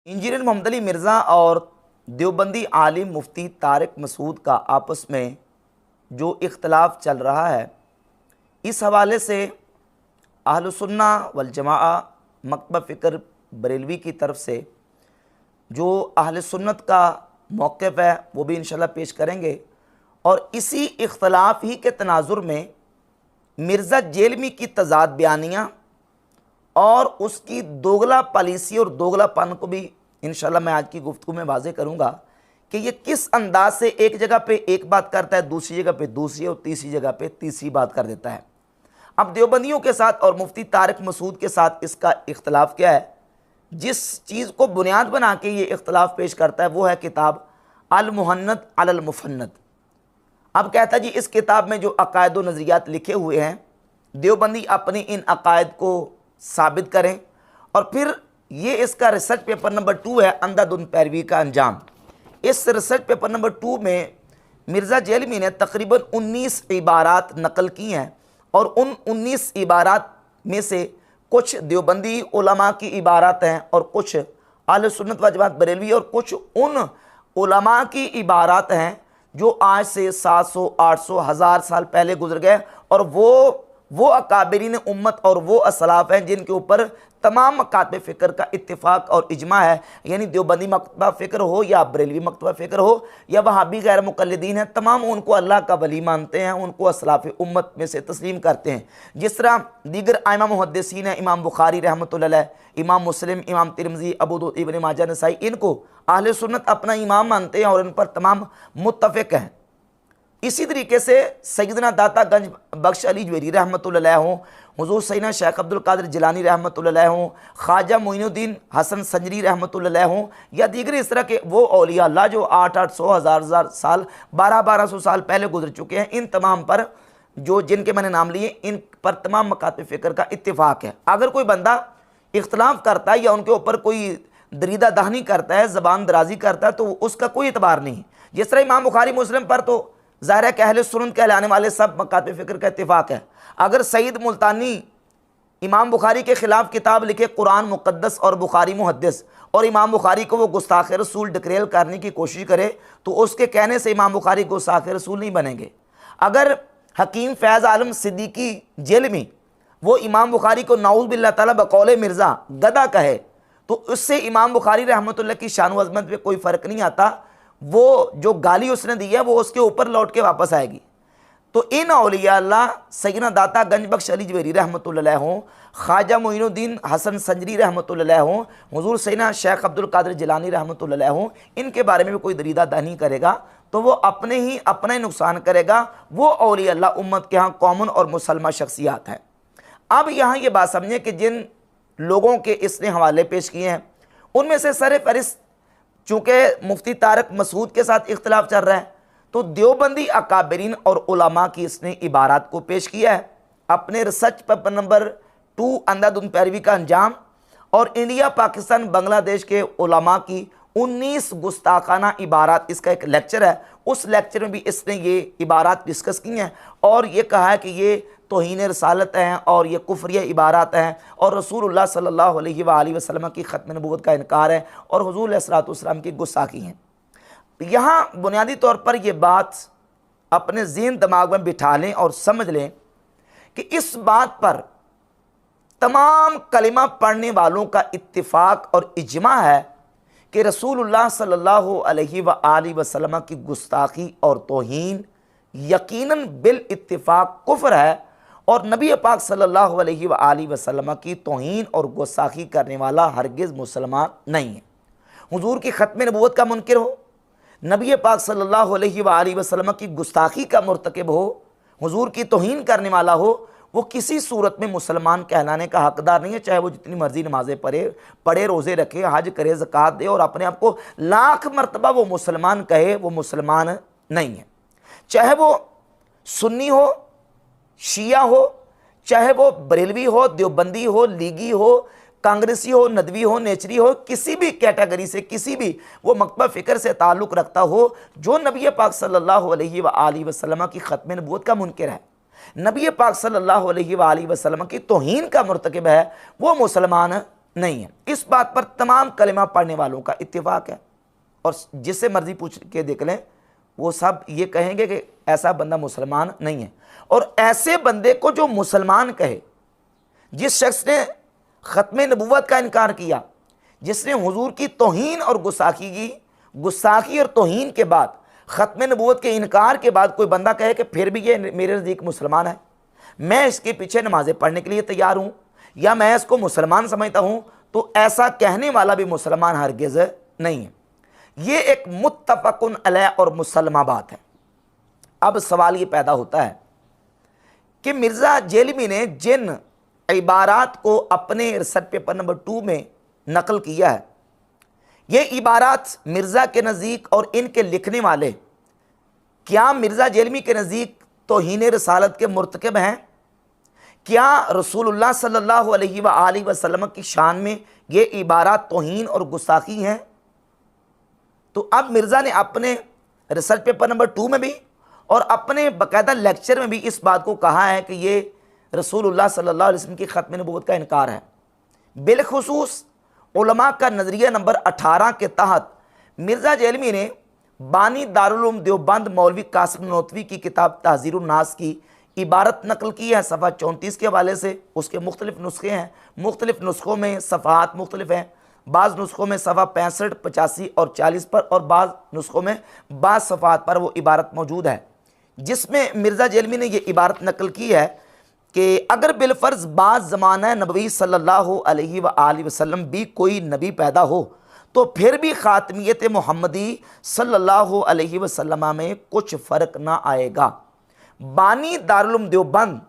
Engineer Mohammad Ali Mirza और देवबंदी आलिम मुफ्ती तारिक मसूद का आपस में जो इख्तलाफ चल रहा है, इस हवाले से अहलुसुन्ना वल जमाआ मकतब फ़िक्र बरेलवी की तरफ से जो अहले सुन्नत का मौक़िफ़ है वो भी इंशाल्लाह पेश करेंगे। और इसी इख्तलाफ ही के तनाजुर में मिर्ज़ा जेलमी की तज़ाद बयानियाँ और उसकी दोगला पॉलिसी और दोगलापन को भी इंशाल्लाह मैं आज की गुफ्तगू में वाज़े करूँगा कि ये किस अंदाज से एक जगह पे एक बात करता है, दूसरी जगह पे दूसरी और तीसरी जगह पे तीसरी बात कर देता है। अब देवबंदियों के साथ और मुफ्ती तारिक मसूद के साथ इसका इख्तलाफ क्या है? जिस चीज़ को बुनियाद बना के ये इख्तलाफ पेश करता है वो है किताब अल मुहन्नद अलल मुफन्नद। अब कहता है जी इस किताब में जो अकायद व नज़रियात लिखे हुए हैं, देवबंदी अपने इन अकायद को साबित करें और फिर ये इसका रिसर्च पेपर नंबर 2 है, अंधाधुंध पैरवी का अंजाम। इस रिसर्च पेपर नंबर 2 में मिर्ज़ा जेलमी ने तकरीबन 19 इबारात नकल की हैं और उन 19 इबारात में से कुछ देवबंदी उलमा की इबारात हैं और कुछ अहले सुन्नत व जमात बरेलवी और कुछ उन उलमा की इबारात हैं जो आज से 700, 800, 1000 साल पहले गुजर गए। और वो अकाबिरीन उम्मत और वो असलाफ़ हैं जिनके ऊपर तमाम मकातब फ़िक्र का इत्तिफ़ाक़ और इजमा है। यानी देवबंदी मकतबा फ़िक्र हो या बरेलवी मकतबा फ़िक्र हो या वहाबी गैर मुक़ल्लिदीन हैं, तमाम उनको अल्लाह का वली मानते हैं, उनको असलाफ़ उम्मत में से तस्लीम करते हैं। जिस तरह दीगर आइमा मुहद्दिसीन हैं, इमाम बुखारी रहमतुल्लाह अलैह, इमाम मुस्लिम, इमाम तिरमिज़ी, अबू दाऊद, इब्न माजा, नसाई, इनको अहले सुन्नत अपना इमाम मानते हैं और इन पर तमाम मुत्तफ़िक़ हैं। इसी तरीके से सैयदना दाता गंज बख्श अली जवेरी रहमतुल्लाह अलैह हों, हुज़ूर सैयदना शेख अब्दुल कादिर जिलानी रहमतुल्लाह अलैह हों, ख्वाजा मोइनुद्दीन हसन संजरी रहमतुल्लाह अलैह हों या दीगर इस तरह के वो औलिया अल्लाह जो 800, 1000 साल, 1200 साल पहले गुजर चुके हैं, इन तमाम पर जो जिनके मैंने नाम लिए इन पर तमाम मकातब फ़िक्र का इत्तिफ़ाक़ है। अगर कोई बंदा इख्तलाफ करता है या उनके ऊपर कोई दरीदा दहनी करता है, ज़बान दराजी करता है, तो उसका कोई एतबार नहीं। जिस तरह इमाम बुखारी मुस्लिम पर तो ज़ाहिर है कि अहले सुन्नत कहलाने वाले सब मकातब फ़िक्र का इत्तिफ़ाक़ है। अगर सईद मुल्तानी इमाम बुखारी के ख़िलाफ़ किताब लिखे कुरान मुक़द्दस और बुखारी मुहद्दिस और इमाम बुखारी को वो गुस्ताख़ रसूल डिक्लेयर करने की कोशिश करे तो उसके कहने से इमाम बुखारी गुस्ताख़ रसूल नहीं बनेंगे। अगर हकीम फ़ैज़ आलम सिद्दीकी जेलमी वो इमाम बुखारी को नाऊज़ बिल्लाह ताला बकौले मिर्ज़ा गधा कहे तो उससे इमाम बुखारी रहमतुल्लाह की शान व अज़मत में कोई फ़र्क नहीं आता। वो जो गाली उसने दी है वो उसके ऊपर लौट के वापस आएगी। तो इन औलिया अल्लाह सैयदना दाता गंज बख्श अली जवेरी रहमतुल्लाह अलैह हों, ख्वाजा मोइनुद्दीन हसन संजरी रहमतुल्लाह अलैह हों, हुज़ूर सैयदना शेख अब्दुल कादिर जिलानी रहमतुल्लाह अलैह हों, इनके बारे में भी कोई दरीदा दहनी करेगा तो वो अपना ही नुकसान करेगा। वो औलिया अल्लाह उम्मत के यहाँ कॉमन और मुसलमान शख्सियात हैं। अब यहाँ ये बात समझें कि जिन लोगों के इसने हवाले पेश किए हैं उनमें से सर फहरिस्त चूँकि मुफ्ती तारिक मसूद के साथ इख्तलाफ चल रहा है तो देवबंदी अकाबरीन और उलमा की इसने इबारात को पेश किया है अपने रिसर्च पेपर नंबर 2 अंधाधुंध पैरवी का अंजाम। और इंडिया, पाकिस्तान, बांग्लादेश के उलमा की 19 गुस्ताखाना इबारात, इसका एक लेक्चर है, उस लेक्चर में भी इसने ये इबारात डिस्कस की हैं और ये कहा है कि ये तौहीन रसालत हैं और ये कुफ्रिया इबारात हैं और रसूलुल्लाह सल्लल्लाहु अलैहि वसल्लम की ख़त्म नबूवत का इनकार है और हुज़ूर अलैहिस्सलातु वस्सलाम की गुस्ताखी हैं। यहाँ बुनियादी तौर पर यह बात अपने ज़हन दिमाग में बिठा लें और समझ लें कि इस बात पर तमाम कलिमा पढ़ने वालों का इत्तिफ़ाक़ और इजमा है कि रसूलुल्लाह सल्लल्लाहु अलैहि वसल्लम की गुस्ताखी और तौहीन यकीनन बिल इत्तिफ़ाक़ कुफ्र है और नबी पाक सल्लल्लाहु अलैहि वसल्लम की तौहीन और गुस्ताखी करने वाला हरगिज़ मुसलमान नहीं है। हुज़ूर की ख़त्म नबूवत का मुनकिर हो, नबी पाक सल्लल्लाहु अलैहि वसल्लम की गुस्ताखी का मुर्तकिब हो, हुज़ूर की तौहीन करने वाला हो, वो किसी सूरत में मुसलमान कहलाने का हकदार नहीं है, चाहे वो जितनी मर्जी नमाज़ें पढ़े, रोज़े रखे, हज करे, ज़कात दे और अपने आप को लाख मरतबा वो मुसलमान कहे, वो मुसलमान नहीं है। चाहे वो सुन्नी हो, शिया हो, चाहे वो बरेलवी हो, देवबंदी हो, लीगी हो, कांग्रेसी हो, नदवी हो, नेचरी हो, किसी भी कैटेगरी से, किसी भी वो मकतब फ़िक्र से ताल्लुक़ रखता हो, जो नबी पाक सल्लल्लाहु अलैहि वसल्लम की ख़त्म नबूवत का मुनकिर है, नबी पाक सल्लल्लाहु अलैहि वसल्लम की तौहीन का मुर्तकिब है, वो मुसलमान नहीं है। इस बात पर तमाम कलिमा पढ़ने वालों का इत्तेफाक है, और जिससे मर्जी पूछ के देख लें वो सब ये कहेंगे कि ऐसा बंदा मुसलमान नहीं है। और ऐसे बंदे को जो मुसलमान कहे, जिस शख्स ने ख़त्म नबूवत का इनकार किया, जिसने हुजूर की तौहीन और गुस्ताखी की, गुस्ताखी और तौहीन के बाद ख़त्म नबूवत के इनकार के बाद कोई बंदा कहे कि फिर भी ये मेरे नज़दीक मुसलमान है, मैं इसके पीछे नमाज़ें पढ़ने के लिए तैयार हूँ, या मैं इसको मुसलमान समझता हूँ, तो ऐसा कहने वाला भी मुसलमान हरगिज़ नहीं है। ये एक मुत्तफ़क़ुन अलैह और मुसल्लमा बात है। अब सवाल ये पैदा होता है कि मिर्ज़ा जेलमी ने जिन इबारात को अपने रिसर्च पेपर नंबर 2 में नकल किया है, ये इबारात मिर्ज़ा के नज़दीक और इनके लिखने वाले क्या मिर्ज़ा जेलमी के नज़दीक तौहीन रसालत के मुर्तकब हैं? क्या रसूलुल्लाह सल्लल्लाहु अलैहि वसल्लम की शान में ये इबारात तौहीन और गुस्ताखी हैं? तो अब मिर्ज़ा ने अपने रिसर्च पेपर नंबर 2 में भी और अपने बाकायदा लेक्चर में भी इस बात को कहा है कि ये रसूलुल्लाह सल्लल्लाहु अलैहि वसल्लम की ख़त्म नबूवत का इनकार है। बिलखुसूस उलमा का नज़रिया नंबर 18 के तहत मिर्ज़ा जेलमी ने बानी दारुल उलूम देवबंद मौलवी कासिम ननौतवी की किताब तहज़ीरुन नास की इबारत नकल की है सफ़ा 34 के हवाले से। उसके मुख्तलिफ़ नुस्खे हैं, मुख्तलिफ़ नुस्खों में सफ़ात मुख्तलिफ हैं, बाज़ नुस्खों में सफ़ा 65, 85 और 40 पर, और बाज़ नुस्खों में बाज़ सफ़ात पर वो इबारत मौजूद है, जिसमें मिर्ज़ा जेलमी ने ये इबारत नकल की है कि अगर बिलफ़र्ज़ बाज़ ज़माना नबवी सल्लल्लाहु अलैहि वसल्लम भी कोई नबी पैदा हो, तो फिर भी ख़ातमियत मोहम्मदी सल्लल्लाहु अलैहि वसल्लम में कुछ फ़र्क ना आएगा। बानी दारुल उलूम देवबंद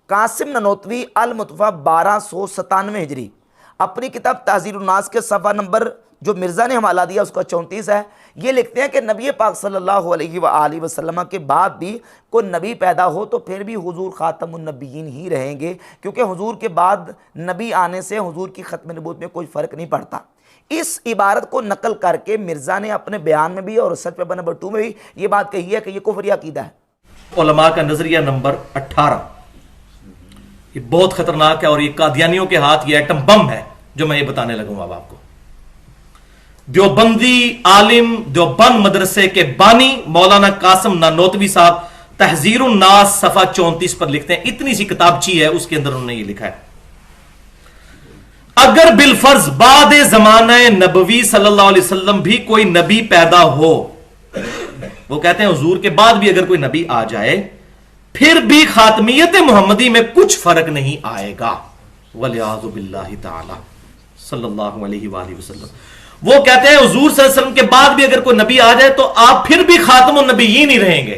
कासिम ननौतवी अल मुतफ़ा 1297 हिजरी अपनी किताब तहज़ीरुन नास के सफ़ा नंबर जो मिर्ज़ा ने हवाला दिया उसका 34 है, ये लिखते हैं कि नबी पाक सल्लल्लाहु अलैहि वसल्लम के बाद भी कोई नबी पैदा हो तो फिर भी हुजूर ख़ातमुन नबिय्यीन ही रहेंगे, क्योंकि हुजूर के बाद नबी आने से हुजूर की ख़त्म नबूवत में कोई फ़र्क नहीं पड़ता। इस इबारत को नकल करके मिर्ज़ा ने अपने बयान में भी और रिसर्च पेपर नंबर 2 में भी ये बात कही है कि ये कुफ्री अकीदा है। उलमा का नजरिया नंबर 18, ये बहुत खतरनाक है और ये कादियानियों के हाथ ये एटम बम है जो मैं ये बताने लगूंगा अब आपको। देवबंदी आलिम देवबंद मदरसे के बानी मौलाना कासिम नानोतवी साहब तहज़ीरुन नास सफ़ा 34 पर लिखते हैं, इतनी सी किताबची है उसके अंदर उन्होंने ये लिखा है, अगर बिलफर्ज बाद ज़माना नबवी सल्लल्लाहु अलैहि वसल्लम भी कोई नबी पैदा हो, वो कहते हैं हुजूर के बाद भी अगर कोई नबी आ जाए फिर भी खातमियत मोहम्मदी में कुछ फर्क नहीं आएगा, वलियाज़ु बिल्लाहि ताला सल्लल्लाहु अलैहि वसल्लम। वो कहते हैं हुजूर सल्लल्लाहु अलैहि वसल्लम के बाद भी अगर कोई नबी आ जाए तो आप फिर भी खातमुन नबिय्यीन ही रहेंगे।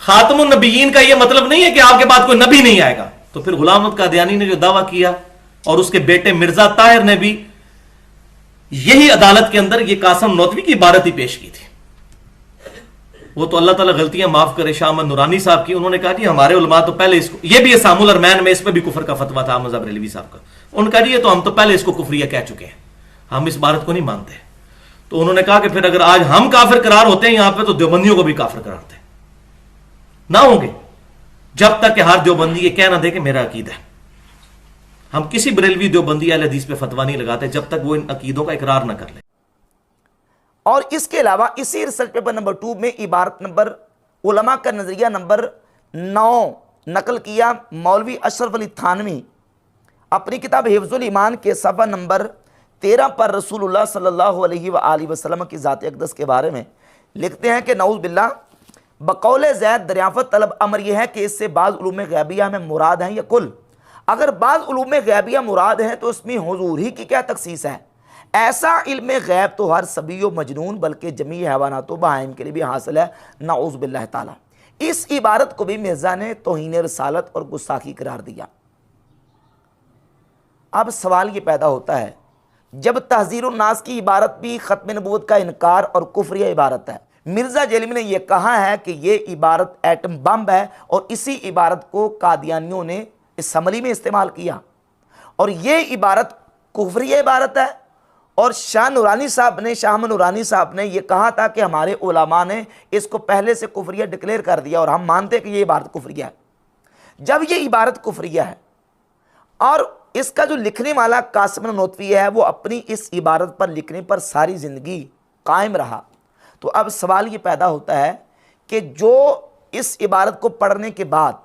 खातमुन नबिय्यीन का यह मतलब नहीं है कि आपके बाद कोई नबी नहीं आएगा। तो फिर गुलाम अहमद कादियानी ने जो दावा किया और उसके बेटे मिर्जा ताहिर ने भी यही अदालत के अंदर यह कासिम नौतवी की इबारत ही पेश की थी। वो तो अल्लाह ताला गलतियां माफ करे शाह अहमद नूरानी साहब की, उन्होंने कहा कि हमारे उलमा तो पहले इसको, ये भी सामुल अरमैन में इस पर भी कुफर का फतवा था मज़हब रेलवी साहब का, उनका जी ये तो हम तो पहले इसको कुफरिया कह चुके हैं, हम इस बात को नहीं मानते। तो उन्होंने कहा कि फिर अगर आज हम काफिर करार होते हैं यहां पे तो देवबंदियों को भी काफिर करारते ना होंगे, जब तक कि हर देवबंदी ये कह ना दे कि मेरा अकीदा है। हम किसी बरेलवी देवबंदी अहले हदीस पे फतवा नहीं लगाते जब तक वो इन अकीदों का इकरार ना कर ले। और इसके अलावा इसी रिसर्च पेपर नंबर 2 में इबारत नंबर उलमा का नजरिया नंबर 9 नकल किया मौलवी अशरफ अली थानवी अपनी किताब हिफ्जुल ईमान के सफ़ा नंबर 13 पर रसूलुल्लाह सल्लल्लाहु अलैहि वसल्लम की ज़ात अक़दस के बारे में लिखते हैं कि नऊज़ बिल्लाह बकौल ज़ैद दरियाफ़त तलब अमर यह है कि इससे बाज़ उलूम ग़ैबिया में मुराद हैं या कुल। अगर बाज़ उलूम ग़ैबिया मुराद हैं तो इसमें हुजूर ही की क्या तख़सीस है। ऐसा इल्म गैब तो हर सभी मजनून बल्कि जमी हैवानात बहाइम के लिए भी हासिल है, नऊज़ बिल्लाह ताला। इस इबारत को भी मिर्ज़ा ने तौहीन रसालत और गुस्ताखी करार दिया। अब सवाल ये पैदा होता है, जब तहज़ीरुन नास की इबारत भी ख़त्म नबूवत का इनकार और कुफ्रिया इबारत है, मिर्ज़ा जेलमी ने यह कहा है कि यह इबारत एटम बम है और इसी इबारत को कादियानियों ने इसम्बली में इस्तेमाल किया और यह इबारत कुफ्रिया इबारत है। और शाह नूरानी साहब ने, शाह नूरानी साहब ने यह कहा था कि हमारे उलमा ने इसको पहले से कुफ्रिया डिक्लेयर कर दिया और हम मानते हैं कि यह इबारत कुफ्रिया है। जब यह इबारत कुफ्रिया है और इसका जो लिखने वाला कासिम ननोतवी है वो अपनी इस इबारत पर लिखने पर सारी ज़िंदगी कायम रहा। तो अब सवाल ये पैदा होता है कि जो इस इबारत को पढ़ने के बाद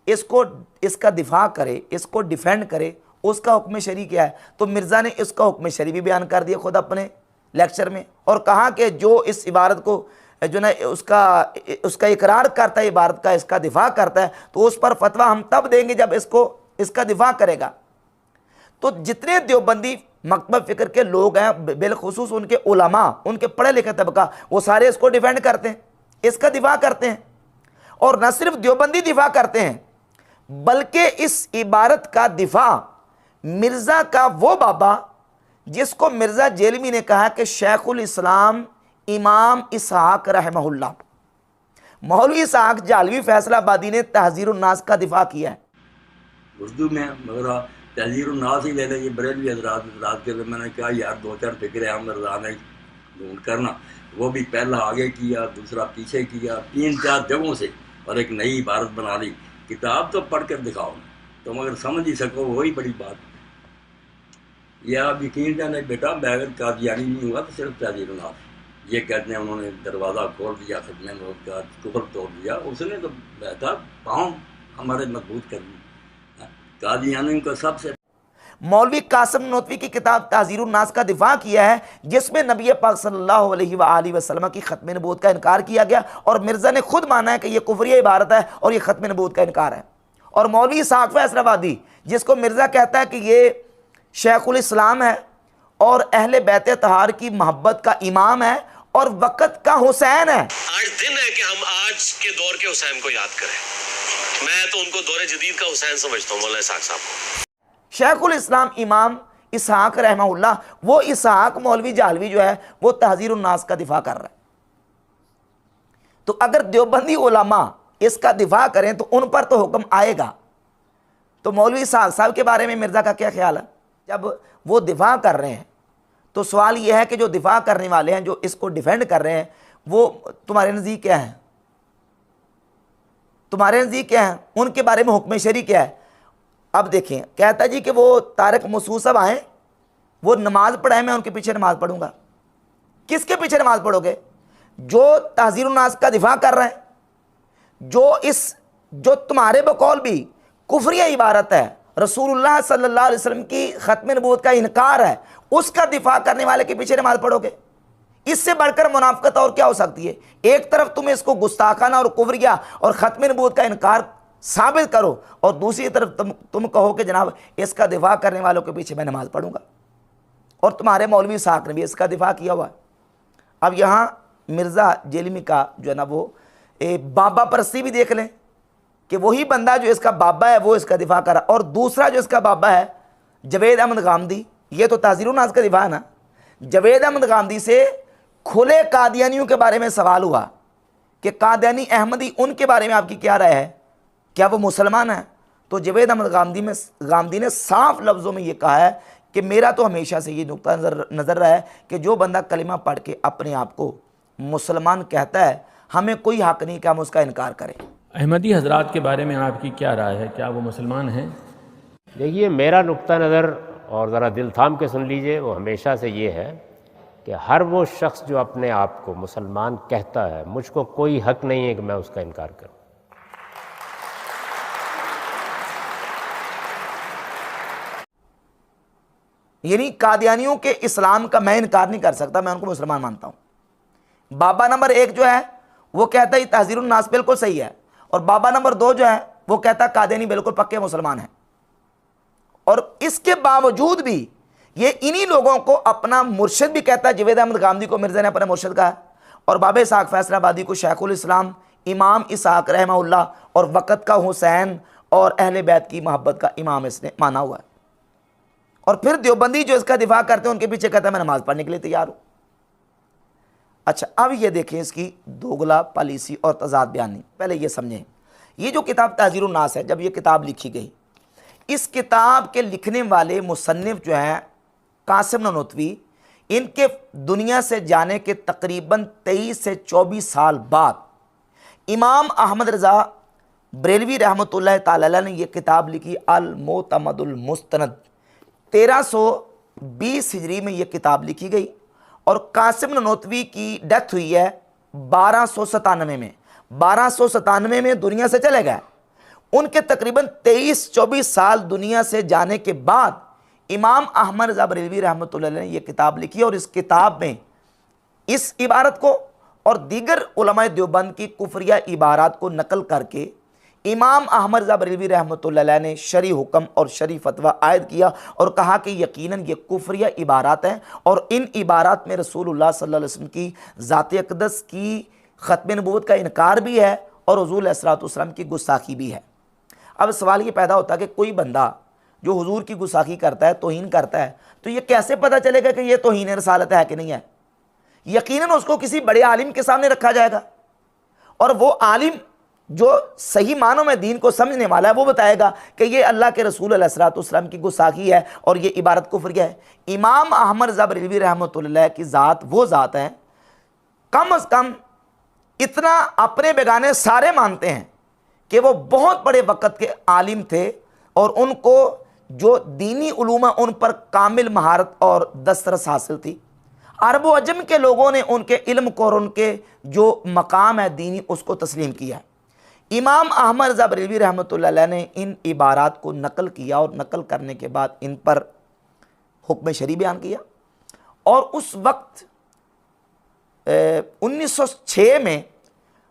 इसका दिफा करे, इसको डिफेंड करे, उसका हुक्म शरी क्या है? तो मिर्ज़ा ने इसका हुक्म शरी भी बयान कर दिया खुद अपने लेक्चर में, और कहा कि जो इस इबारत को जो ना उसका इकरार करता है, इबारत का इसका दिफा करता है, तो उस पर फतवा हम तब देंगे जब इसका दिफा करेगा। तो जितने देवबंदी मकतब फ़िक्र के लोग हैं, बिलखुसूस उनके उलमा, उनके पढ़े लिखे तबका, वो सारे इसको डिफेंड करते हैं, इसका दिफा करते हैं। और न सिर्फ देवबंदी दिफा करते हैं, बल्कि इस इबारत का दिफा मिर्ज़ा का वो बाबा जिसको मिर्ज़ा जेलमी ने कहा कि शेखुल इस्लाम इमाम इसहाक रहमहुल्लाह, मौलवी इसहाक जालवी फैसलाबादी ने तहज़ीरुन नास का दिफा किया है उर्दू में, मगर तहज़ीरुन नास ही ले लें। ये बरेलवी हज़रात के लिए मैंने कहा यार 2-4 फिक्र आम रज़ाना ढूंढ करना, वो भी पहला आगे किया, दूसरा पीछे किया, 3-4 जगहों से, और एक नई इबारत बना ली। किताब तो पढ़ कर दिखाओ, तुम अगर समझ ही सको वही बड़ी बात। यह आप यकीन जाने बेटा, मैं अगर कादियानी नहीं हुआ तो सिर्फ तहज़ीरुन नास ये कहते हैं उन्होंने दरवाज़ा खोल दिया, खत्म का कुफर तोड़ दिया, उसने तो बेहतर पाँव हमारे मजबूत कर दी। कादियानी को सबसे मौलवी कासिम ननोतवी की किताब तहज़ीरुन नास का दिफा किया है, जिसमें नबी पाक सल्लल्लाहु अलैहि वसल्लम की ख़त्म नबूवत का इनकार किया गया, और मिर्ज़ा ने खुद माना है कि यह कुफरिया इबारत है और यह ख़त्म नबूवत का इनकार है। और मौलवी इसहाक फैसलाबादी, जिसको मिर्ज़ा कहता है कि ये शेखुल इस्लाम है और अहले बैत तहार की मोहब्बत का इमाम है और वक़्त का हुसैन है। आज दिन है कि हम आज के दौर के हुसैन को याद करें। मैं तो उनको दौरे जदीद का हुसैन समझता हूँ, मौलाना इसहाक साहब को। शेखुल इस्लाम इमाम इसहाक रहमहुल्लाह, वो इसहाक मौलवी जालवी जो है वो तहज़ीरुन नास का दिफा कर रहा है। तो अगर देवबंदी उलमा इसका दिफा करें तो उन पर तो हुक्म आएगा। तो मौलवी इसहाक साहब के बारे में मिर्ज़ा का क्या ख्याल है? जब वो दिफा कर रहे हैं तो सवाल यह है कि जो दिफा करने वाले हैं, जो इसको डिफेंड कर रहे हैं, वो तुम्हारे नज़दीक क्या है? तुम्हारे नज़दीक क्या है? उनके बारे में हुक्म शरी क्या है? अब देखें, कहता जी कि वो तारिक मसूद साहब आए, वो नमाज पढ़ाए, मैं उनके पीछे नमाज पढ़ूंगा। किसके पीछे नमाज पढ़ोगे? जो तहज़ीरुन नास का दिफा कर रहे हैं, जो तुम्हारे बकौल भी कुफरिया इबारत है, रसूलुल्लाह सल्लल्लाहु अलैहि वसल्लम की ख़त्म नबूवत का इनकार है, उसका दिफा करने वाले के पीछे नमाज पढ़ोगे? इससे बढ़कर मुनाफिकत और क्या हो सकती है? एक तरफ तुम इसको गुस्ताखाना और कुफरिया और ख़त्म नबूवत का इनकार साबित करो, और दूसरी तरफ तुम कहो कि जनाब इसका दिफा करने वालों के पीछे मैं नमाज पढ़ूंगा। और तुम्हारे मौलवी इसहाक ने भी इसका दिफा किया हुआ है। अब यहाँ मिर्ज़ा जेलमी का जो है ना वो बाबा परस्ती भी देख लें कि वही बंदा जो इसका बाबा है वो इसका दिफा कर रहा, और दूसरा जो इसका बाबा है जवेद अहमद गामदी, ये तो तहज़ीरुन नास का दिफा है ना। जवेद अहमद गामदी से खुले कादियानियों के बारे में सवाल हुआ कि कादियानी अहमदी, उनके बारे में आपकी क्या राय है, क्या वो मुसलमान है? तो जवेद अहमद गामदी ने साफ लफ्ज़ों में ये कहा है कि मेरा तो हमेशा से ये नुक्ता नज़र रहा है कि जो बंदा कलिमा पढ़ के अपने आप को मुसलमान कहता है, हमें कोई हक़ नहीं कि हम उसका इनकार करें। अहमदी हजरात के बारे में आपकी क्या राय है, क्या वो मुसलमान हैं? देखिए, मेरा नुक्ता नज़र, और ज़रा दिल थाम के सुन लीजिए, वो हमेशा से ये है कि हर वो शख्स जो अपने आप को मुसलमान कहता है, मुझको कोई हक़ नहीं है कि मैं उसका इनकार करूं। यानी कादियानियों के इस्लाम का मैं इनकार नहीं कर सकता, मैं उनको मुसलमान मानता हूं। बाबा नंबर 1 जो है वो कहता है तहज़ीरुन नास बिल्कुल सही है, और बाबा नंबर 2 जो है वो कहता है कादियानी बिल्कुल पक्के मुसलमान हैं। और इसके बावजूद भी ये इन्हीं लोगों को अपना मुर्शिद भी कहता है। जवेद अहमद गामदी को मिर्ज़ा ने अपना मुर्शिद कहा, और बाबा इसहाक फैसलाबादी को शेखुल इस्लाम इमाम इसहाक रहमहुल्लाह और वक़्त का हुसैन और अहले बैत की मोहब्बत का इमाम इसने माना हुआ है। और फिर देवबंदी जो इसका दिफा करते हैं उनके पीछे कहता है मैं नमाज पढ़ने के लिए तैयार हूं। अच्छा, अब ये देखें इसकी दोगला पॉलिसी और तजाद बयानी। पहले ये समझें, ये जो किताब तहज़ीरुन नास है, जब ये किताब लिखी गई, इस किताब के लिखने वाले मुसन्निफ जो हैं कासिम ननोतवी, इनके दुनिया से जाने के तकरीबन 23 से 24 साल बाद इमाम अहमद रज़ा बरेलवी रहमतुल्लाह ताला अलैह ने यह किताब लिखी अल-मुतमदुल मुस्तनद। 1320 हिजरी में यह किताब लिखी गई और कासिम ननोतवी की डेथ हुई है 1297 में। 1297 में दुनिया से चले गए। उनके तकरीबन 23-24 साल दुनिया से जाने के बाद इमाम अहमद रज़ा बरेलवी रहमतुल्लाह अलैह ने यह किताब लिखी और इस किताब में इस इबारत को और दीगर उलमाए देवबंद की कुफरिया इबारात को नकल करके इमाम अहमद रज़ा बरेलवी रहमतुल्लाह अलैह ने शरी हुक्म और शरी फतवा आयद किया और कहा कि यकीनन ये कुफरिया इबारात हैं और इन इबारात में रसूलुल्लाह सल्लल्लाहु अलैहि वसल्लम की ज़ात अक़दस की ख़त्म नबूवत का इनकार भी है और हुज़ूर अलैहिस्सलातु वस्सलाम की गुस्ताखी भी है। अब सवाल ये पैदा होता है कि कोई बंदा जो हुजूर की गुस्ताखी करता है, तौहीन करता है, तो ये कैसे पता चलेगा कि ये तौहीन रसालत है कि नहीं है? यकीनन उसको किसी बड़े आलिम के सामने रखा जाएगा और वो आलिम जो सही मानों में दीन को समझने वाला है वो बताएगा कि ये अल्लाह के रसूल अलैहिस्सलातु वस्सलाम की गुस्ताखी है और ये इबारत कुफ्र है। इमाम अहमद रज़ा बरेलवी रहमतुल्लाह की ज़ात वो ज़ात है, कम अज़ कम इतना अपने बेगाने सारे मानते हैं कि वो बहुत बड़े वक़्त के आलिम थे और उनको जो दीनी उलूम उन पर कामिल महारत और दस्तरस हासिल थी। अरब व अजम के लोगों ने उनके इल्म को और उनके जो मकाम है दीनी उसको तस्लीम किया है। इमाम अहमद रज़ा बरेलवी रहमतुल्लाह अलैह ने इन इबारात को नकल किया और नकल करने के बाद इन पर हुक्म शरी बयान किया और उस वक्त 1906 में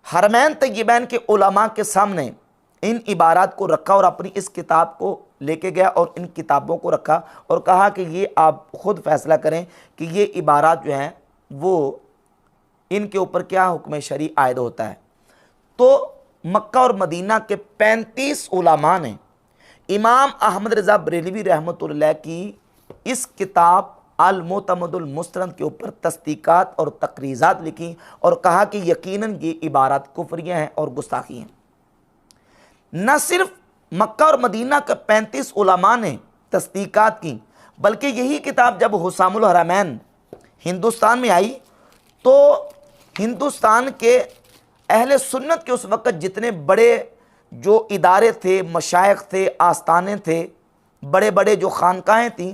हरमैन तय्यबैन के उलमा के सामने इन इबारात को रखा और अपनी इस किताब को लेके गया और इन किताबों को रखा और कहा कि ये आप ख़ुद फैसला करें कि ये इबारात जो हैं वो इनके ऊपर क्या हुक्म शरी आयद होता है। तो मक्का और मदीना के 35 उलमा ने इमाम अहमद रज़ा बरेलवी रहमतुल्लाह की इस किताब अल-मुतमदुल मुस्तनद के ऊपर तस्दीकात और तकरीज़ात लिखी और कहा कि यकीनन ये इबारात कुफरियाँ हैं और गुस्ताखी हैं। न सिर्फ मक्का और मदीना के 35 उलमा ने तस्दीकात की बल्कि यही किताब जब हुसामुल हरमैन हिंदुस्तान में आई तो हिंदुस्तान के अहले सुन्नत के उस वक़्त जितने बड़े जो इदारे थे, मशाइख थे, आस्थाने थे, बड़े बड़े जो खानकाहें थीं,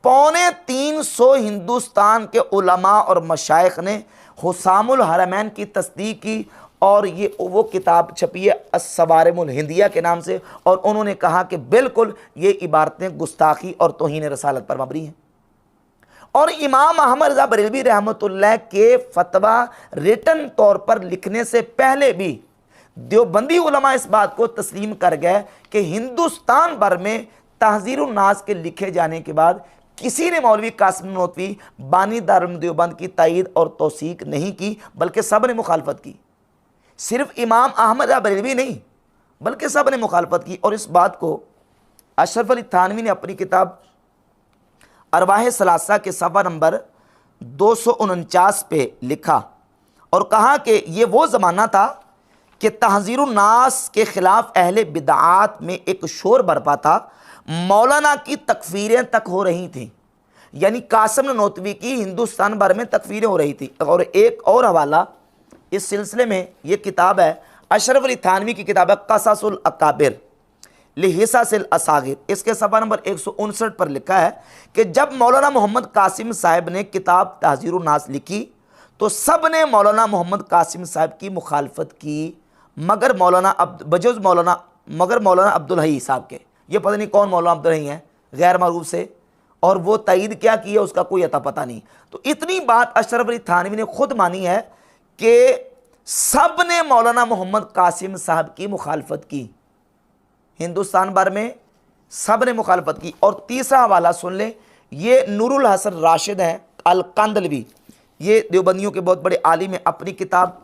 350 हिंदुस्तान के उलमा और मशाइख ने हुसामुल हरमैन की तस्दीक की और ये वो किताब छपी है अस्सवारिमुल हिंदिया के नाम से और उन्होंने कहा कि बिल्कुल ये इबारतें गुस्ताखी और तौहीन रसालत पर मबनी हैं। और इमाम अहमद रज़ा बरेलवी रहमतुल्लाह के फतवा रिटन तौर पर लिखने से पहले भी देवबंदी उलमा इस बात को तस्लीम कर गए कि हिंदुस्तान भर में तहज़ीरुन नास के लिखे जाने के बाद किसी ने मौलवी कासिम ननोतवी बानी दारुल देवबंद की तायीद और तौसीक नहीं की बल्कि सब ने मुखालफत की। सिर्फ इमाम अहमद रज़ा बरेलवी नहीं बल्कि सब ने मुखालफत की और इस बात को अशरफ अली थानवी ने अपनी किताब अरवाह सलासा के सफ़ा नंबर 249 पे लिखा और कहा कि ये वो ज़माना था कि तहज़ीरुन नास के ख़िलाफ़ अहले बिदआत में एक शोर बरपा था, मौलाना की तकफ़ीरें तक हो रही थीं, यानी कासिम ननोतवी की हिंदुस्तान भर में तकफ़ीरें हो रही थी। और एक और हवाला इस सिलसिले में ये किताब है अशरफ अली थानवी की किताब है क़ससुल अकाबिर लिहिसासिल असागिर। इसके सफ़ा नंबर 159 पर लिखा है कि जब मौलाना मोहम्मद कासिम साहब ने किताब तहज़ीरुन नास लिखी तो सब ने मौलाना मोहम्मद कासिम साहब की मुखालफत की मगर मौलाना अब्दुल हई साहब के, ये पता नहीं कौन मौलाना अब्दुल हई हैं गैर मारूफ से, और वो तईद क्या की है उसका कोई अता पता नहीं। तो इतनी बात अशरफ अली थानवी ने खुद मानी है कि सब ने मौलाना मोहम्मद कासिम साहब की मुखालफत की, हिंदुस्तान भर में सब ने मुखालफत की। और तीसरा हवाला सुन लें, ये नूरुल हसन राशिद हैं अल-कांदलवी, ये देवबंदियों के बहुत बड़े आलिम हैं। अपनी किताब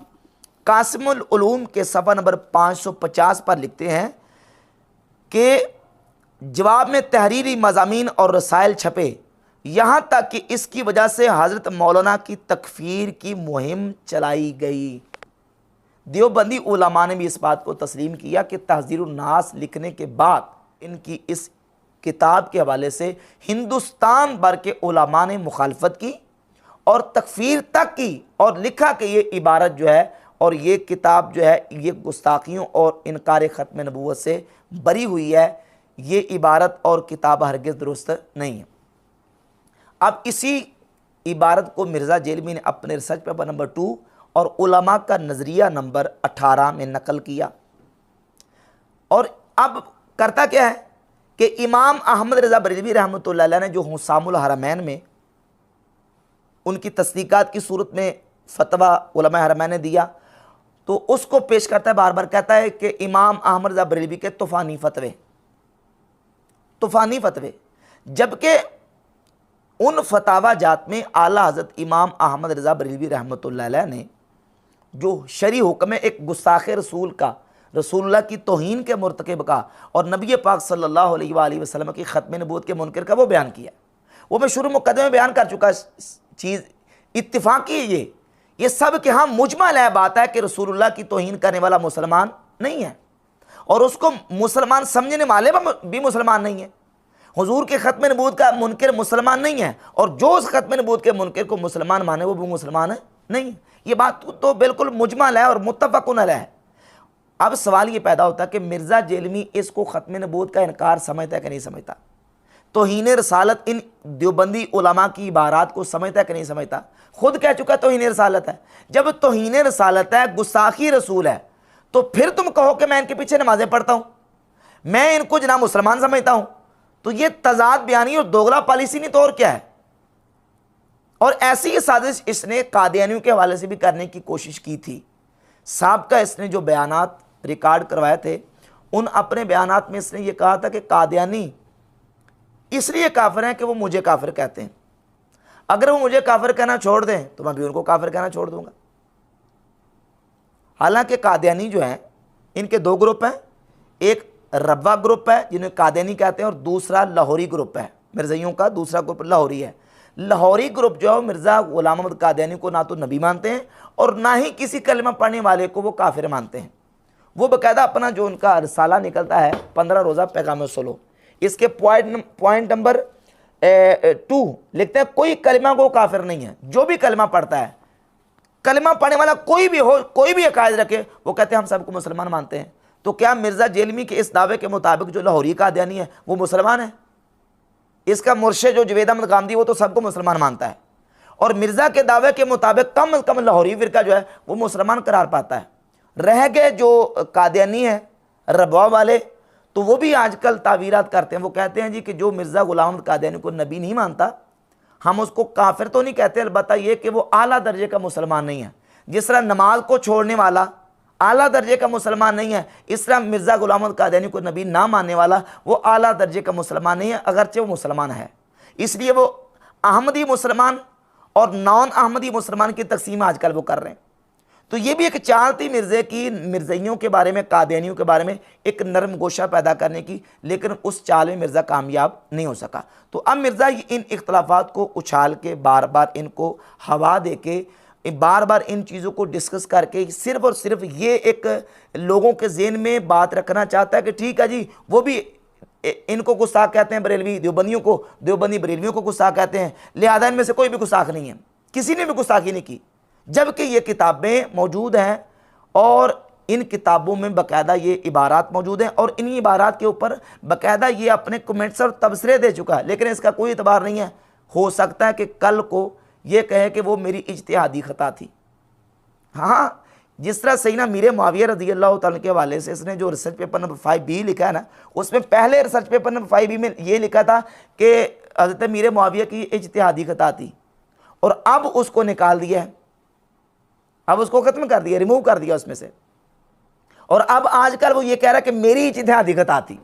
कासिमुल उलूम के सफ़ा नंबर 550 पर लिखते हैं कि जवाब में तहरीरी मज़ामीन और रसायल छपे, यहाँ तक कि इसकी वजह से हज़रत मौलाना की तकफ़ीर की मुहिम चलाई गई। देवबंदी उलमा ने भी इस बात को तस्लीम किया कि तहज़ीरुन नास लिखने के बाद इनकी इस किताब के हवाले से हिंदुस्तान भर के उलमा ने मुखालफत की और तकफ़ीर तक की और लिखा कि ये इबारत जो है और ये किताब जो है ये गुस्ताखियों और इनकार ख़त्म नबूवत से बरी हुई है, ये इबारत और किताब हरगिज़ दुरुस्त नहीं है। अब इसी इबारत को मिर्ज़ा जेलमी ने अपने रिसर्च पेपर नंबर 2 और उलमा का नज़रिया नंबर 18 में नकल किया। और अब करता क्या है कि इमाम अहमद रज़ा बरेलवी रहमतुल्लाह अलैह ने जो हुसामुल हरमैन में उनकी तस्दीकात की सूरत में फतवा उलमा हरमैन ने दिया, तो उसको पेश करता है, बार बार कहता है कि इमाम अहमद रज़ा बरेलवी के तूफ़ानी फ़तवे, जबकि उन फतावा जात में आला हज़रत इमाम अहमद रज़ा बरेलवी रहमतुल्लाह अलैह ने जो शरी हुक्म है एक गुस्ताख़ रसूल का, रसूलुल्लाह की तौहीन के मुर्तकिब का और नबी पाक सल्लल्लाहु अलैहि वसल्लम की ख़त्म नबूवत के मुनकर का वो बयान किया। वो मैं शुरू मुक़द्दमे में बयान कर चुका चीज़ इत्तिफ़ाक़ी है, ये सब के हम मुजमल है बात है कि रसूलुल्लाह की तौहीन करने वाला मुसलमान नहीं है और उसको मुसलमान समझने वाले भी मुसलमान नहीं है। हुजूर के ख़त्म नबूवत का मुनकर मुसलमान नहीं है और जो उस ख़त्म नबूवत के मुनकर को मुसलमान माने वो भी मुसलमान है नहीं। ये बात तो बिल्कुल मुजमल है और मुत्तफ़क़ुन अलैह है। अब सवाल ये पैदा होता है कि मिर्ज़ा जेलमी इसको ख़त्म नबूवत का इनकार समझता है कि नहीं समझता, तौहीन रसालत इन देवबंदी उलमा की इबारात को समझता है कि नहीं समझता। खुद कह चुका तौहीन रसालत है। जब तौहीन रसालत है, गुस्ताखी रसूल है, तो फिर तुम कहो कि मैं इनके पीछे नमाजें पढ़ता हूँ, मैं इनको जनाब मुसलमान समझता हूँ, तो ये तजाद बयानी और दोगला पॉलिसी नहीं तो और क्या है। और ऐसी ही साजिश इसने कादियानियों के हवाले से भी करने की कोशिश की थी। साबका इसने जो बयानात रिकॉर्ड करवाए थे उन अपने बयानात में इसने ये कहा था कि कादियानी इसलिए काफिर हैं कि वो मुझे काफिर कहते हैं, अगर वो मुझे काफिर कहना छोड़ दें तो मैं भी उनको काफिर कहना छोड़ दूंगा। हालांकि कादियानी जो हैं इनके दो ग्रुप हैं, एक रब्वा ग्रुप है जिन्हें कादियानी कहते हैं और दूसरा लाहौरी ग्रुप है। मिर्ज़इयों का दूसरा ग्रुप लाहौरी है। लाहौरी ग्रुप जो है मिर्ज़ा ग़ुलाम अहमद कादियानी को ना तो नबी मानते हैं और ना ही किसी कलमा पढ़ने वाले को वो काफिर मानते हैं। वो बाकायदा अपना जो उनका रसाला निकलता है 15 रोज़ा पैगाम सलो, इसके पॉइंट नंबर 2 लिखते हैं कोई कलमा को काफिर नहीं है। जो भी कलमा पढ़ता है, कलमा पढ़ने वाला कोई भी हो, कोई भी अकायद रखे, वो कहते हैं हम सबको मुसलमान मानते हैं। तो क्या मिर्ज़ा जेलमी के इस दावे के मुताबिक जो लाहौरी कादियानी है वो मुसलमान है? इसका मुर्शिद जो जवेद अहमद गांधी वो तो सबको मुसलमान मानता है और मिर्ज़ा के दावे के मुताबिक कम अज़ कम लाहौरी फ़िरका जो है वो मुसलमान करार पाता है। रह गए जो कादियानी है रबवा वाले, तो वो भी आजकल तावीरात करते हैं। वो कहते हैं जी कि जो मिर्ज़ा ग़ुलाम अहमद कादियानी को नबी नहीं मानता, हम उसको काफिर तो नहीं कहते, अलबत्ता ये कि वो आला दर्जे का मुसलमान नहीं है। जिस तरह नमाज को छोड़ने वाला आला दर्जे का मुसलमान नहीं है, इस तरह मिर्ज़ा ग़ुलाम अहमद कादियानी को नबी ना मानने वाला वो आला दर्जे का मुसलमान नहीं है, अगरचे वो मुसलमान है। इसलिए वो अहमदी मुसलमान और नॉन अहमदी मुसलमान की तकसीम आजकल वो कर रहे हैं। तो ये भी एक चाल थी मिर्ज़े की, मिर्ज़इयों के बारे में, कादियानियों के बारे में एक नरम गोशा पैदा करने की, लेकिन उस चाल में मिर्ज़ा कामयाब नहीं हो सका। तो अब मिर्ज़ा इन इख्तलाफात को उछाल के बार बार इनको हवा दे के बार बार इन चीज़ों को डिस्कस करके सिर्फ़ और सिर्फ ये एक लोगों के ज़हन में बात रखना चाहता है कि ठीक है जी, वो भी इनको गुस्ताख कहते हैं बरेलवी, देवबंदियों को, देवबंदी बरेलवियों को गुस्ताख कहते हैं, लिहाजा इनमें से कोई भी गुस्ताख नहीं है, किसी ने भी गुस्ताखी नहीं की। जबकि ये किताबें मौजूद हैं और इन किताबों में बाकायदा ये इबारात मौजूद हैं और इन्हीं इबारात के ऊपर बाकायदा ये अपने कमेंट्स और तबसरे दे चुका है, लेकिन इसका कोई एतबार नहीं है। हो सकता है कि कल को ये कहे कि वो मेरी इज्तिहादी ख़ता थी। हाँ, जिस तरह सैयदना मीर मुआविया रज़ी अल्लाह तआला के हवाले से इसने जो रिसर्च पेपर नंबर 5B लिखा है ना, उसमें पहले रिसर्च पेपर नंबर 5B में ये लिखा था कि हज़रत मीर मुआविया की इज्तिहादी ख़ता थी और अब उसको निकाल दिया है, अब उसको ख़त्म कर दिया, रिमूव कर दिया उसमें से। और अब आजकल वो ये कह रहा है कि मेरी इज्तिहादी ख़ता थी।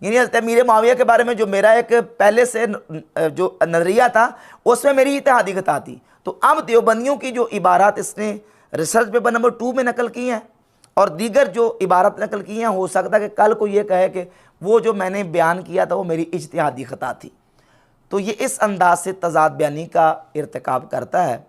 यानी हज़रत मीर मुआविया के बारे में जो मेरा एक पहले से जो नज़रिया था उसमें मेरी इज्तिहादी ख़ता थी। तो अब देवबंदियों की जो इबारात इसने रिसर्च पेपर नंबर 2 में नकल की हैं और दीगर जो इबारत नकल की हैं, हो सकता है कि कल को ये कहे कि वो जो मैंने बयान किया था वो मेरी इज्तिहादी ख़ता थी। तो ये इस अंदाज से तज़ाद बयानी का इर्तिकाब करता है